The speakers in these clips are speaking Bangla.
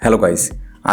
হ্যালো গাইস,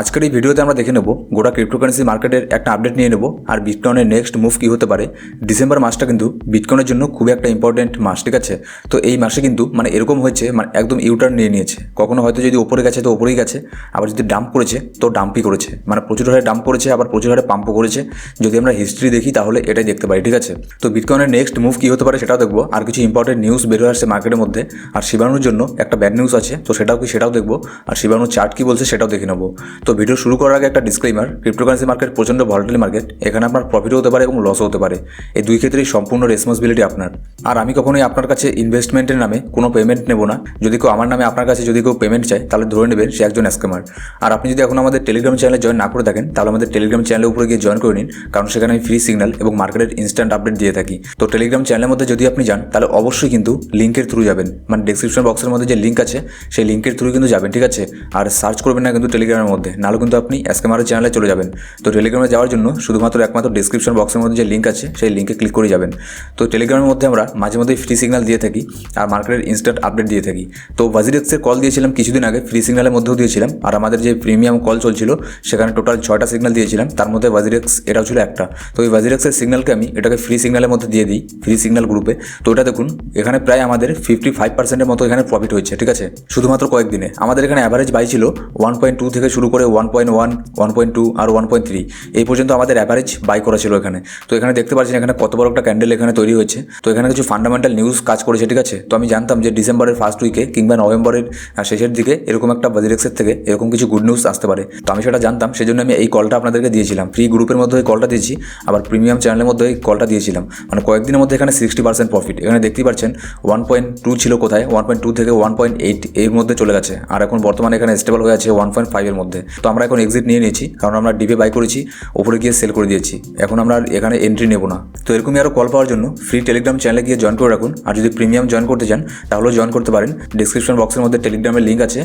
আজকের এই ভিডিওতে আমরা দেখে নেব গোটা ক্রিপ্টোকারেন্সি মার্কেটের একটা আপডেট নিয়ে নেব আর বিটকয়েনের নেক্সট মুভ কী হতে পারে। ডিসেম্বর মাসটা কিন্তু বিটকয়েনের জন্য খুবই একটা ইম্পর্টেন্ট মাস, ঠিক আছে। তো এই মাসে কিন্তু এরকম হয়েছে, একদম ইউটার্ন নিয়ে নিয়েছে। কখনো হয়তো যদি ওপরে গেছে তো ওপরেই গেছে, আবার যদি ডাম্প করেছে তো ডাম্পই করেছে, প্রচুর হারে ডাম্প করেছে, আবার প্রচুর হারে পাম্পও করেছে। যদি আমরা হিস্ট্রি দেখি তাহলে এটাই দেখতে পাই, ঠিক আছে। তো বিটকয়েনের নেক্সট মুভ কী হতে পারে সেটাও দেখবো, আর কিছু ইম্পর্টেন্ট নিউজ বের হয়ে আসছে মার্কেটের মধ্যে। আর শিবানুর জন্য একটা ব্যাড নিউজ আছে, তো সেটাও দেখবো। আর শিবানুর চার্ট কী বলছে সেটাও দেখে নেবো। তো ভিডিও শুরু করার আগে একটা ডিসক্লেমার, ক্রিপ্টোকারেন্সি মার্কেট প্রচণ্ড ভলাটাইল মার্কেট। এখানে আপনার প্রফিটও হতে পারে এবং লসও হতে পারে। এই দুই ক্ষেত্রেই সম্পূর্ণ রেসপন্সিবিলিটি আপনার। আর আমি কখনোই আপনার কাছে ইনভেস্টমেন্টের নামে কোনো পেমেন্ট নেব না। যদি কেউ আমার নামে আপনার কাছে যদি কেউ পেমেন্ট চায় তাহলে ধরে নেবেন সে একজন স্ক্যামার। আর আপনি যদি এখন আমাদের টেলিগ্রাম চ্যানেলে জয়েন না করে থাকেন তাহলে আমাদের টেলিগ্রাম চ্যানেলের উপরে গিয়ে জয়েন করে নিন, কারণ সেখানে আমি ফ্রি সিগন্যাল এবং মার্কেটের ইনস্ট্যান্ট আপডেট দিয়ে থাকি। তো টেলিগ্রাম চ্যানেলের মধ্যে যদি আপনি যান তাহলে অবশ্যই কিন্তু লিঙ্কের থ্রু যাবেন, ডেসক্রিপশন বক্সের মধ্যে যে লিঙ্ক আছে সেই লিঙ্কের থ্রু কিন্তু যাবেন, ঠিক আছে। আর সার্চ করবেন না কিন্তু টেলিগ্রামের মধ্যে, নাহলে কিন্তু আপনি স্ক্যামারের চ্যানেলে চলে যাবেন। তো টেলিগ্রামে যাওয়ার জন্য শুধুমাত্র একমাত্র ডেসক্রিপশন বক্সের মধ্যে যে লিঙ্ক আছে সেই লিঙ্কে ক্লিক করে যাবেন। তো টেলিগ্রামের মধ্যে আমরা মাঝে মধ্যে ফ্রি সিগন্যাল দিয়ে থাকি আর মার্কেটের ইনস্ট্যান্ট আপডেট দিয়ে থাকি। তো ওয়াজিরেক্সের কল দিয়েছিলাম কিছুদিন আগে, ফ্রি সিগন্যালের মধ্যেও দিয়েছিলাম। আর আমাদের যে প্রিমিয়াম কল চলছিল সেখানে টোটাল 6টা সিগন্যাল দিয়েছিলাম, তার মধ্যে ওয়াজিরেক্স এটাও ছিল একটা। তো এই ওয়াজিরেক্সের সিগন্যালকে আমি এটাকে ফ্রি সিগন্যালের মধ্যে দিয়ে দিই, ফ্রি সিগন্যাল গ্রুপে। তো এটা দেখুন, এখানে প্রায় আমাদের 55%-এর মতো এখানে প্রফিট হয়েছে, ঠিক আছে, শুধুমাত্র কয়েকদিনে। আমাদের এখানে অ্যাভারেজ বাই ছিল 1.2 থেকে শুরু করে 1.1, 1.2 আর 1.3 এই পর্যন্ত আমাদের অ্যাভারেজ বাই করা ছিল এখানে। তো এখানে দেখতে পাচ্ছেন এখানে কত বড় একটা ক্যান্ডেল এখানে তৈরি হয়েছে। তো এখানে কিছু ফান্ডামেন্টাল নিউজ কাজ করেছে, ঠিক আছে। তো আমি জানতাম যে ডিসেম্বরের ফার্স্ট উইকে কিংবা নভেম্বরের শেষের দিকে এরকম একটা ওয়াজিরেক্সের থেকে এরকম কিছু গুড নিউজ আসতে পারে। তো আমি সেটা জানতাম, সেই জন্য আমি এই কলটা আপনাদেরকে দিয়েছিলাম। ফ্রি গ্রুপের মধ্যে ওই কলটা দিয়েছি, আবার প্রিমিয়াম চ্যানেলের মধ্যে ওই কলটা দিয়েছিলাম। কয়েকদিনের মধ্যে এখানে 60% প্রফিট। এখানে দেখতেই পাচ্ছেন 1.2 ছিল কোথায়, 1.2 থেকে 1.8 এর মধ্যে চলে গেছে। আর এখন বর্তমানে এখানে স্টেবল হয়ে আছে 1.5 এর মধ্যে। তো আমরা এখন এক্সিট নিয়ে নিয়েছি, কারণ আমরা ডিপে বাই করেছি, ওপরে গিয়ে সেল করে দিয়েছি। এখন আমরা এখানে এন্ট্রি নেব না। তো এরকমই আরও কল পাওয়ার জন্য ফ্রি টেলিগ্রাম চ্যানেলে গিয়ে জয়েন করে রাখুন। আর যদি প্রিমিয়াম জয়েন করতে চান তাহলেও জয়েন করতে পারেন, ডিসক্রিপশন বক্সের মধ্যে টেলিগ্রামের লিঙ্ক আছে,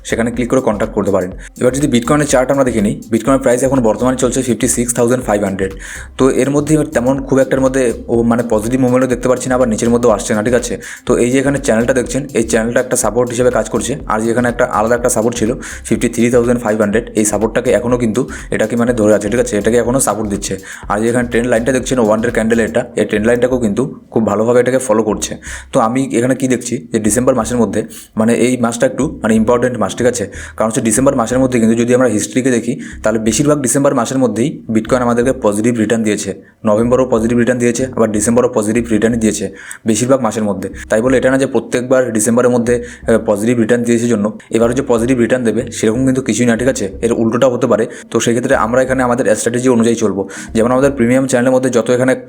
সেখানে ক্লিক করে কন্ট্যাক্ট করতে পারেন। এবার যদি বিটকয়েনের চার্ট আমরা দেখে নিই, বিটকয়েনের প্রাইস এখন বর্তমানে চলছে 56,500। তো এর মধ্যে তেমন খুব একটার মধ্যে পজিটিভ মুভমেন্টও দেখতে পাচ্ছি না, আবার নিচের মধ্যেও আসছে না, ঠিক আছে। তো এই যে এখানে চ্যানেলটা দেখছেন, এই চ্যানেলটা একটা সাপোর্ট হিসেবে কাজ করছে। আর যে এখানে একটা আলাদা একটা সাপোর্ট ছিল 53,500, এই সাপোর্টটাকে এখনও কিন্তু এটাকে ধরে আছে, ঠিক আছে, এটাকে এখনও সাপোর্ট দিচ্ছে। আর যে এখানে ট্রেন্ড লাইনটা দেখছেন ওয়ানডের ক্যান্ডেল, এই ট্রেন্ড লাইনটাকেও কিন্তু খুব ভালোভাবে এটাকে ফলো করছে। তো আমি এখানে কি দেখছি যে ডিসেম্বর মাসের মধ্যে এই মাসটা একটু ইম্পর্টেন্ট মাস, ঠিক আছে। কারণ হচ্ছে ডিসেম্বর মাসের মধ্যে কিন্তু যদি আমরা হিস্ট্রিকে দেখি তাহলে বেশিরভাগ ডিসেম্বর মাসের মধ্যেই বিটকয়েন আমাদেরকে পজিটিভ রিটার্ন দিয়েছে। নভেম্বরও পজিটিভ রিটার্ন দিয়েছে, আবার ডিসেম্বরও পজিটিভ রিটার্নই দিয়েছে বেশিরভাগ মাসের মধ্যে। তাই বলে এটা না যে প্রত্যেকবার ডিসেম্বরের মধ্যে পজিটিভ রিটার্ন দিয়েছে জন্য এবারও যে পজিটিভ রিটার্ন দেবে সেরকম কিন্তু কিছুই না, ঠিক আছে। এর উল্টোটা হতে পারে। তো সেক্ষেত্রে আমরা এখানে আমাদের স্ট্র্যাটেজি অনুযায়ী চলবো। যেমন আমাদের প্রিমিয়াম চ্যানেলের মধ্যে যত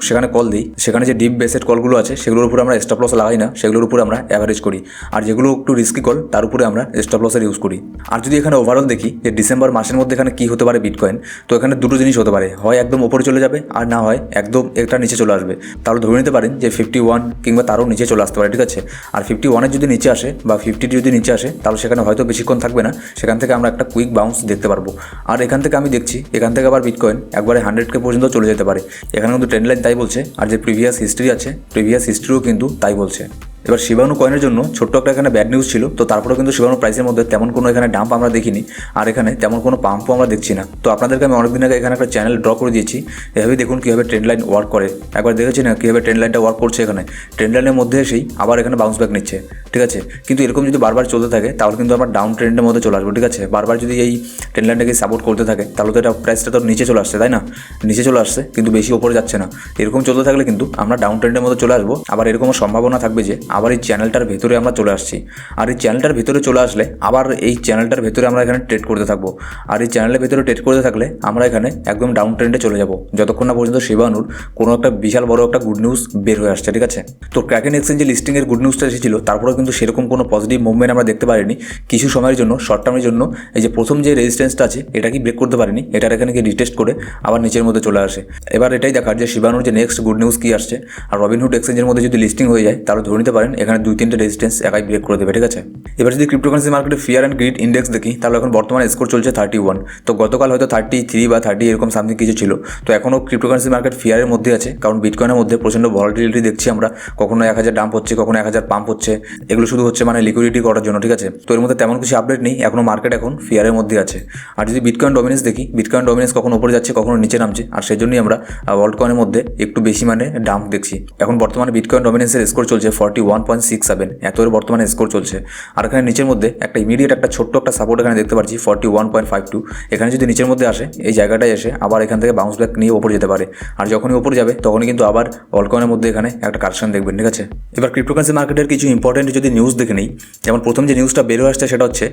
সেখানে কল দিই, সেখানে যে ডিপ বেসেড কলগুলো আছে সেগুলোর উপরে আমরা স্টপ লস লাগাই না, সেগুলোর উপরে আমরা অ্যাভারেজ করি। আর যেগুলো একটু রিস্কি কল তার উপরে আমরা স্টপ লসের ইউজ করি। আর যদি এখানে ওভারঅল দেখি যে ডিসেম্বর মাসের মধ্যে এখানে কী হতে পারে বিটকয়েন, তো এখানে দুটো জিনিস হতে পারে, হয় একদম ওপরে চলে যাবে আর না হয় একদম একটা নিচে চলে আসবে। তাহলে ধরে নিতে পারেন যে 51 কিংবা তারও নিচে চলে আসতে পারে, ঠিক আছে। আর 51-এর যদি নিচে আসে বা 50 যদি নিচে আসে তাহলে সেখানে হয়তো বেশিক্ষণ থাকবে না, সেখান থেকে আমরা একটা কুইক বাউন্স দেখতে পারবো। আর এখান থেকে আমি দেখছি এখান থেকে আবার বিটকয়েন একবারে 100K পর্যন্ত চলে যেতে পারে। এখানে কিন্তু ট্রেন্ড লাইন তাই বলছে, আর যে প্রিভিয়াস হিস্ট্রি আছে প্রিভিয়াস হিস্ট্রিও কিন্তু তাই বলছে। এবার শিবানু কয়েনের জন্য ছোট্ট একটা এখানে ব্যাড নিউজ ছিল। তো তারপরেও কিন্তু শিবানু প্রাইসের মধ্যে তেমন কোনো এখানে ডাম্প আমরা দেখিনি, আর এখানে তেমন কোনো পাম্পও আমরা দেখছি না। তো আপনাদেরকে আমি অনেকদিন আগে এখানে একটা চ্যানেল ড্র করে দিয়েছি, এভাবেই দেখুন কীভাবে ট্রেন্ড লাইন ওয়ার্ক করে। একবার দেখেছি না কীভাবে ট্রেন্ড লাইনটা ওয়ার্ক করছে। এখানে ট্রেন্ড লাইনের মধ্যে এসেই আবার এখানে বাউন্স ব্যাক নিচ্ছে, ঠিক আছে। কিন্তু এরকম যদি বারবার চলতে থাকে তাহলে কিন্তু আমরা ডাউন ট্রেন্ডের মধ্যে চলে আসবো, ঠিক আছে। বারবার যদি এই ট্রেন্ড লাইনটাকে সাপোর্ট করতে থাকে তাহলে তো এটা প্রাইসটা তো নিচে চলে আসছে, তাই না, নিচে চলে আসছে, কিন্তু বেশি ওপরে যাচ্ছে না। এরকম চলতে থাকলে কিন্তু আমরা ডাউন ট্রেন্ডের মধ্যে চলে আসবো। আবার এরকমও সম্ভাবনা থাকবে যে আবার এই চ্যানেলটার ভেতরে আমরা চলে আসছি। আর এই চ্যানেলটার ভেতরে চলে আসলে আবার এই চ্যানেলটার ভেতরে আমরা এখানে ট্রেড করতে থাকবো। আর এই চ্যানেলের ভেতরে ট্রেড করতে থাকলে আমরা এখানে একদম ডাউন ট্রেন্ডে চলে যাব, যতক্ষণ না পর্যন্ত শিবানুর কোনো একটা বিশাল বড় একটা গুড নিউজ বের হয়ে আসছে, ঠিক আছে। তো ক্র্যাকেন এক্সচেঞ্জে লিস্টিংয়ের গুড নিউজটা এসেছিল, তারপরেও কিন্তু সেরকম কোনো পজিটিভ মুভমেন্ট আমরা দেখতে পারিনি। কিছু সময়ের জন্য শর্ট টার্মের জন্য এই যে প্রথম যে রেজিস্ট্যান্সটা আছে এটাকেই ব্রেক করতে পারিনি, এটার এখানে গিয়ে রিটেস্ট করে আবার নিচের মধ্যে চলে আসে। এবার এটাই দেখার যে শিবানুর যে নেক্সট গুড নিউজ কী আসছে। আর রবিনহুড এক্সচেঞ্জের মধ্যে যদি লিস্টিং হয়ে যায় তাহলে ধরে নিতে পারেন এখানে 2-3টে রেজিস্ট্যান্স একাই ব্রেক করে দেবে, ঠিক আছে। এবার যদি ক্রিপ্টোকারেন্সি মার্কেটে ফিয়ার অ্যান্ড গ্রিড ইন্ডেক্স দেখি তাহলে এখন বর্তমানে স্কোর চলছে 31। তো গতকাল হয়তো 33 বা 30 এরকম সামথিং কিছু ছিল। তো এখনও ক্রিপ্টোকারেন্সি মার্কেট ফিয়ারের মধ্যে আছে, কারণ বিটকয়েনের মধ্যে প্রচণ্ড ভলাটিলিটি দেখছি আমরা। কখনো 1000 ডাম্প হচ্ছে, কখনো 1000 পাম্প হচ্ছে। এগুলো শুধু হচ্ছে লিকুইডিটি করার জন্য, ঠিক আছে। তো এর মধ্যে তেমন কিছু আপডেট নেই, এখনও মার্কেট এখন ফিয়ারের মধ্যে আছে। আর যদি বিটকয়েন ডমিনেন্স দেখি, বিটকয়েন ডমিনেন্স কখনো উপরে যাচ্ছে কখনো নিচে নামছে, আর সেই জন্যই আমরা ওয়ার্ল্ড কয়েনের মধ্যে একটু বেশি মানে ডাম্প দেখছি। এখন বর্তমানে বিটকয়েন ডমিনেন্সের স্কোর চলছে 41.67, এর বর্তমানে স্কোর চলছে। আর এখানে নিচের মধ্যে একটা ইমিডিয়েট একটা ছোট্ট একটা সাপোর্ট এখানে দেখতে পাচ্ছি 41.52। এখানে যদি নিচের মধ্যে আসে, এই জায়গাটায় এসে আবার এখান থেকে বাউন্স ব্যাক নিয়ে ওপরে যেতে পারে, আর যখনই ওপরে যাবে তখনই কিন্তু আবার ওয়ার্ল্ড কয়েনের মধ্যে এখানে একটা কারেকশন দেখবেন, ঠিক আছে। এবার ক্রিপ্টোকারেন্সি মার্কেটের কিছু ইম্পর্টেন্ট যদি নিউজ দেখে নেই, যেমন প্রথম যে নিউজটা বের হয়ে আসছে সেটা হচ্ছে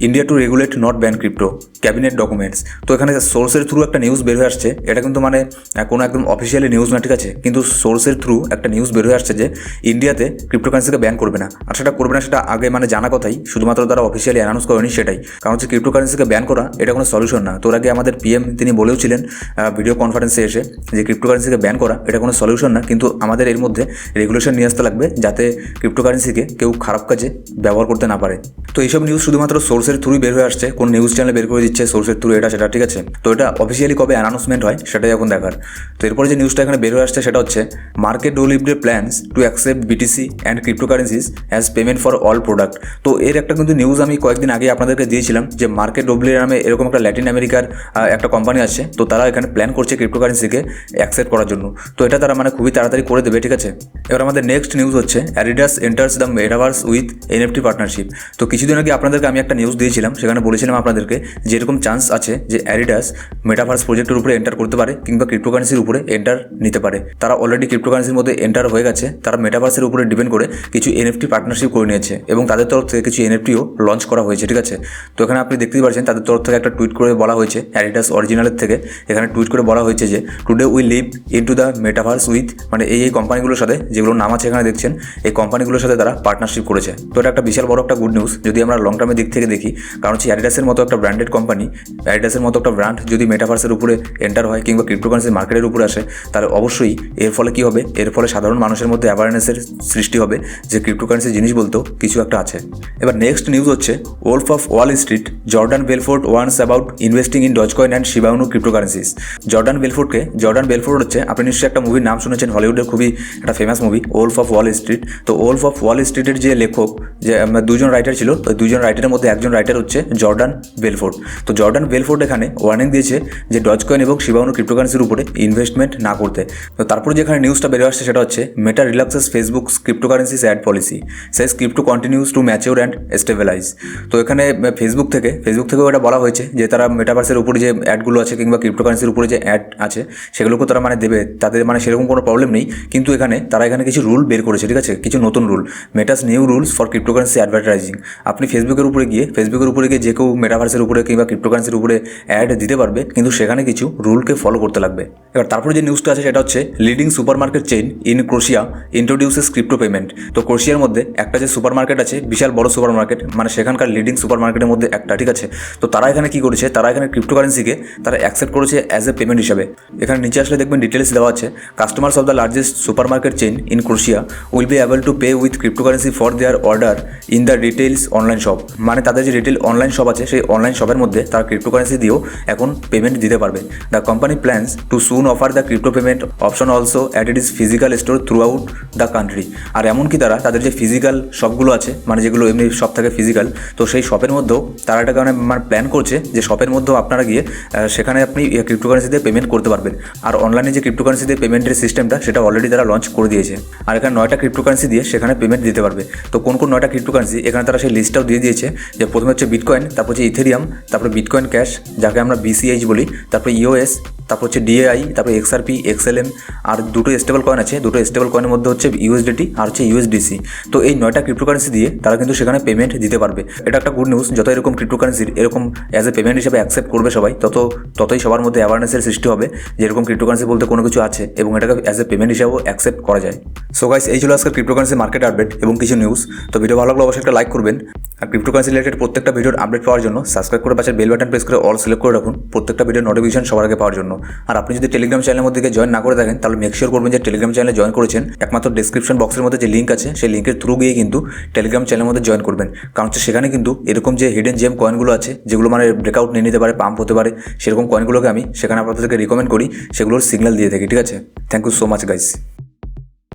India to regulate not ban crypto cabinet documents. তো এখানে সোর্সের থ্রু একটা নিউজ বের হয়ে আসছে, এটা কিন্তু মানে কোনো একদম অফিসিয়ালি নিউজ না, ঠিক আছে, কিন্তু সোর্সের থ্রু একটা নিউজ বের হয়ে আসছে যে ইন্ডিয়াতে ক্রিপ্টোকারেন্সিকে ব্যান করবে না। আর সেটা করবে না সেটা আগে মানে জানা কথাই, শুধুমাত্র তারা অফিসিয়ালি অ্যানাউন্স করেনি সেটাই। কারণ হচ্ছে ক্রিপ্টোকারেন্সিকে ব্যান করা এটা কোনো সলিউশন না। তোর আগে আমাদের পিএম তিনি বলেও ছিলেন ভিডিও কনফারেন্সে এসে যে ক্রিপ্টোকারেন্সিকে ব্যান করা এটা কোনো সলিউশন না, কিন্তু আমাদের এর মধ্যে রেগুলেশন নিয়ে আসতে লাগবে যাতে ক্রিপ্টোকারেন্সিকে কেউ খারাপ কাজে ব্যবহার করতে না পারে। তো এইসব নিউজ শুধুমাত্র সোর্সের থ্রুই বের হয়ে আসছে, কোন নিউজ চ্যানেলে বের করে দিচ্ছে সোর্সের থ্রু এটা সেটা, ঠিক আছে। তো এটা অফিসিয়ালি কবে অ্যানাউন্সমেন্ট হয় সেটাই এখন দেখার। তো এরপরে যে নিউজটা এখানে বের হয়ে আসছে সেটা হচ্ছে market Delhaize plans to accept BTC and cryptocurrencies as payment for all product. তো এর একটা কিন্তু নিউজ আমি কয়েকদিন আগে আপনাদেরকে দিয়েছিলাম যে মার্কেট ডোবলি নামে এরকম একটা ল্যাটিন আমেরিকার একটা কোম্পানি আছে, তো তারা এখানে প্ল্যান করছে ক্রিপ্টোকারেন্সিকে অ্যাকসেপ্ট করার জন্য। তো এটা তারা মানে খুবই তাড়াতাড়ি করে দেবে, ঠিক আছে। এবার আমাদের নেক্সট নিউজ হচ্ছে Adidas enters the metaverse with NFT partnership. তো কিছুদিন আগে আপনাদেরকে আমি একটা নিউজ দিয়েছিলাম, সেখানে বলেছিলাম আপনাদেরকে যে এরকম চান্স আছে যে অ্যাডিডাস মেটাভার্স প্রজেক্টের উপরে এন্টার করতে পারে কিংবা ক্রিপ্টোকারেন্সির উপরে এন্টার নিতে পারে। তারা অলরেডি ক্রিপ্টোকারেন্সির মধ্যে এন্টার হয়ে গেছে, তারা মেটাভার্সের উপরে ডিপেন্ড করে কিছু এনএফটি পার্টনারশিপ করে নিয়েছে এবং তাদের তরফ থেকে কিছু এনএফটিও লঞ্চ করা হয়েছে, ঠিক আছে। তো এখানে আপনি দেখতেই পাচ্ছেন তাদের তরফ থেকে একটা টুইট করে বলা হয়েছে, অ্যাডিডাস অরিজিনালের থেকে এখানে টুইট করে বলা হয়েছে যে today we live into the metaverse with, মানে এই কোম্পানিগুলোর সাথে যেগুলো নাম আছে এখানে দেখছেন, এই কোম্পানিগুলোর সাথে তারা পার্টনারশিপ করেছে। তো এটা একটা বিশাল বড় একটা গুড নিউজ যদি আমরা লং টার্মের দিক থেকে দেখি, কারণ হচ্ছে অ্যাডিডাসের মতো একটা ব্র্যান্ডেড কোম্পানি, অ্যাডিডাসের মতো একটা ব্র্যান্ড যদি মেটাভার্সের উপরে এন্টার হয় কিংবা ক্রিপ্টোকারেন্সি মার্কেটের উপরে আসে, তাহলে অবশ্যই এর ফলে কী হবে, এর ফলে সাধারণ মানুষের মধ্যে অ্যাওয়ারনেসের সৃষ্টি হবে যে ক্রিপ্টোকারেন্সি জিনিস বলতেও কিছু একটা আছে। এবার নেক্সট নিউজ হচ্ছে wolf of wall street Jordan Belfort warns about investing in Dogecoin and Shiba Inu cryptocurrencies. Jordan Belfort হচ্ছে, আপনি নিশ্চয়ই একটা মুভির নাম শুনেছেন, হলিউডের খুবই একটা famous movie wolf of wall street. তো ওলফ অফ ওয়াল স্ট্রিটের যে লেখক, যে দুজন রাইটার ছিল, ওই দুজন রাইটারের মধ্যে একজন রাইটার হচ্ছে জর্ডান বেলফোর্ড। তো জর্ডান বেলফোর্ড এখানে ওয়ার্নিং দিয়েছে যে ডজকয়েন এবং শিবা ইনু ক্রিপ্টোকারেন্সির উপরে ইনভেস্টমেন্ট না করতে। তো তারপর যেখানে নিউজটা বেরিয়ে আসছে সেটা হচ্ছে Meta relaxes Facebook cryptocurrencies ad policy, says crypto continues to mature and stabilize. তো এখানে ফেসবুক থেকেও এটা বলা হয়েছে যে তারা মেটাভার্সের উপরে যে অ্যাডগুলো আছে কিংবা ক্রিপ্টোকারেন্সির উপরে যে অ্যাড আছে সেগুলোকে তারা মানে দেবে, তাদের মানে সেরকম কোনো প্রবলেম নেই, কিন্তু তারা এখানে কিছু রুল বের করেছে, ঠিক আছে, কিছু নতুন rule, Meta's new rules for cryptocurrency advertising. আপনি ফেসবুকের উপরে গিয়ে যে কেউ মেটাভার্সের উপরে কিংবা ক্রিপ্টোকারেন্সির উপরে অ্যাড দিতে পারবে, কিন্তু সেখানে কিছু রুলকে ফলো করতে লাগবে। এবার তারপরে যে নিউজটা আছে সেটা হচ্ছে leading supermarket chain in Croatia introduces crypto payment. তো ক্রোশিয়ার মধ্যে একটা যে সুপারমার্কেট আছে, বিশাল বড় সুপারমার্কেট, মানে সেখানকার লিডিং সুপারমার্কেটের মধ্যে একটা, ঠিক আছে। তো তারা এখানে কি করেছে, তারা এখানে ক্রিপ্টোকারেন্সিকে তারা অ্যাকসেপ্ট করেছে অ্যাজ এ পেমেন্ট হিসাবে। এখানে নিচে আসলে দেখবেন ডিটেলস দেওয়া আছে, customers of the largest supermarket chain in Croatia will be able to pay with cryptocurrency for their order in the retails online shop. মানে তাদের যে রিটেল অনলাইন শপ আছে সেই অনলাইন শপের মধ্যে তারা ক্রিপ্টোকারেন্সি দিয়েও এখন পেমেন্ট দিতে পারবে। The company plans to soon offer the crypto payment option also at it is physical store throughout the country. আর এমনকি তাদের যে ফিজিক্যাল শপগুলো আছে, মানে যেগুলো এমনি শপ থাকে ফিজিক্যাল, তো সেই শপের মধ্যেও তারা এটাকে মানে প্ল্যান করছে যে শপের মধ্যেও আপনারা গিয়ে সেখানে আপনি ক্রিপ্টোকারেন্সি দিয়ে পেমেন্ট করতে পারবেন। আর অনলাইনে যে ক্রিপ্টোকারেন্সি দিয়ে পেমেন্টের সিস্টেমটা সেটা অলরেডি তারা লঞ্চ করে দিয়েছে। আর এখানে 9টা ক্রিপ্টোকারেন্সি দিয়ে সেখানে পেমেন্ট দিতে পারবে। তো কোন 9টা ক্রিপ্টোকারেন্সি এখানে তারা সেই লিস্টটাও দিয়ে দিয়েছে, যে প্রথমে হচ্ছে বিটকয়েন, তারপর হচ্ছে ইথেরিয়াম, তারপরে বিটকয়েন ক্যাশ যাকে আমরা BCH বলি, তারপরে EOS, তারপর হচ্ছে DAI, তারপরে XRP, XLM, আর দুটো স্টেবল কয়েন আছে। দুটো স্টেবল কয়েনের মধ্যে হচ্ছে USDT আর হচ্ছে USDC। তো এই 9টা ক্রিপ্টোকারেন্সি দিয়ে তারা কিন্তু সেখানে পেমেন্ট দিতে পারবে। এটা একটা গুড নিউজ। যত এরকম ক্রিপ্টোকারেন্সির এরকম অ্যাজ এ পেমেন্ট হিসেবে অ্যাকসেপ্ট করবে সবাই, ততই সবার মধ্যে অ্যাওয়ারনেসের সৃষ্টি হবে যে এরকম ক্রিপ্টোকারেন্সি বলতে কোনো কিছু আছে এবং এটাকে অ্যাজ এ পেমেন্ট হিসেবেও অ্যাকসেপ্ট করা যায়। সো গাইস, এই ছিল আজকের ক্রিপ্টোকারেন্সি মার্কেট আপডেট এবং কিছু নিউজ। তো ভিডিও ভালো লাগলে অবশ্যই একটা লাইক করবেন, আর ক্রিপ্টোকারেন্সি রিলেটেড প্রত্যেকটা ভিডিওর আপডেট পাওয়ার জন্য সাবস্ক্রাইব করে পাশে বেল বাটন প্রেস করে অল সিলেক্ট করে রাখুন প্রত্যেকটা ভিডিওর নোটিফিকেশন সবার আগে পাওয়ার জন্য। আর আপনি যদি টেলিগ্রাম চ্যানেলের মধ্যে জয়েন না করে থাকেন তাহলে মেক শিওর করবেন যে টেলিগ্রাম চ্যানেলে জয়েন করেছেন। একমাত্র ডেসক্রিপশন বক্সের মধ্যে যে লিঙ্ক আছে সেই লিঙ্কের থ্রু গিয়ে কিন্তু টেলিগ্রাম চ্যানেলের মধ্যে জয়েন করবেন, কারণ হচ্ছে সেখানে কিন্তু এরকম যে হিডেন জেম কয়েনগুলো আছে যেগুলো মানে ব্রেকআউট নিয়ে নিতে পারে, পাম্প হতে পারে, সেরকম কয়েনগুলোকে আমি সেখানে আপনাদেরকে রিকমেন্ড করি, সেগুলোর সিগন্যাল দিয়ে থাকি, ঠিক আছে। Thank you so much guys.